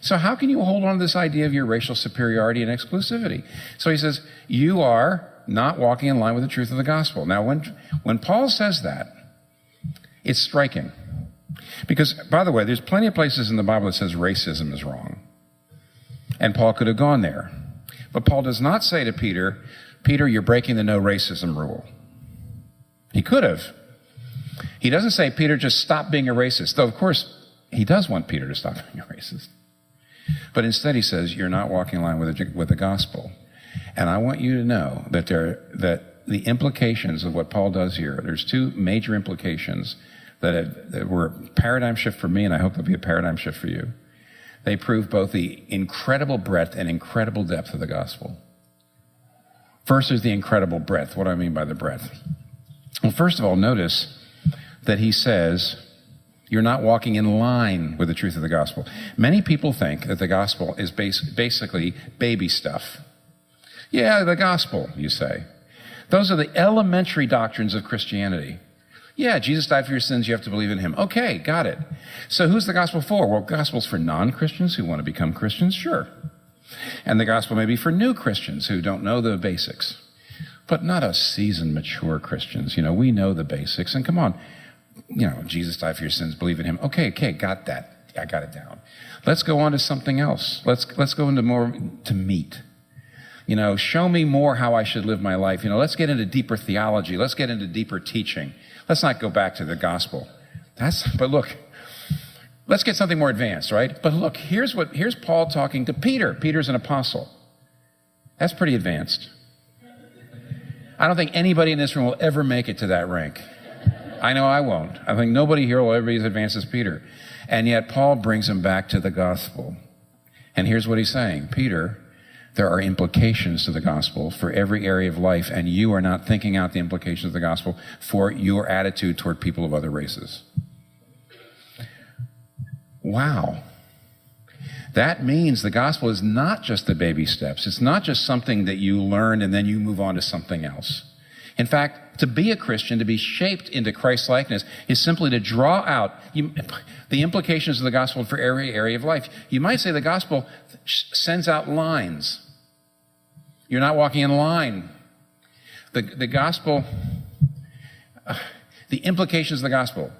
So how can you hold on to this idea of your racial superiority and exclusivity? So he says, you are not walking in line with the truth of the gospel. Now, when Paul says that, it's striking. Because, by the way, there's plenty of places in the Bible that says racism is wrong. And Paul could have gone there. But Paul does not say to Peter, Peter, you're breaking the no racism rule. He could have. He doesn't say, Peter, just stop being a racist. Though, of course, he does want Peter to stop being a racist. But instead he says, you're not walking in line with the gospel. And I want you to know that the implications of what Paul does here, there's two major implications that were a paradigm shift for me, and I hope they'll be a paradigm shift for you. They prove both the incredible breadth and incredible depth of the gospel. First is the incredible breadth. What do I mean by the breadth? Well, first of all, notice that he says, you're not walking in line with the truth of the gospel. Many people think that the gospel is basically baby stuff. Yeah, the gospel, you say. Those are the elementary doctrines of Christianity. Yeah, Jesus died for your sins, you have to believe in him. Okay, got it. So who's the gospel for? Well, the gospel's for non-Christians who want to become Christians, sure. And the gospel may be for new Christians who don't know the basics. But not us seasoned, mature Christians. We know the basics. And come on, Jesus died for your sins, believe in him. Okay, got that. I got it down. Let's go on to something else. Let's go into more to meat. Show me more how I should live my life. Let's get into deeper theology. Let's get into deeper teaching. Let's not go back to the gospel. But look, let's get something more advanced, right? But look, here's Paul talking to Peter. Peter's an apostle. That's pretty advanced. I don't think anybody in this room will ever make it to that rank. I know I won't. I think nobody here will ever be as advanced as Peter. And yet Paul brings him back to the gospel. And here's what he's saying. Peter, there are implications to the gospel for every area of life, and you are not thinking out the implications of the gospel for your attitude toward people of other races. Wow. That means the gospel is not just the baby steps. It's not just something that you learn and then you move on to something else. In fact, to be a Christian, to be shaped into Christ-likeness, is simply to draw out the implications of the gospel for every area of life. You might say the gospel sends out lines. You're not walking in line. The gospel, the implications of the gospel.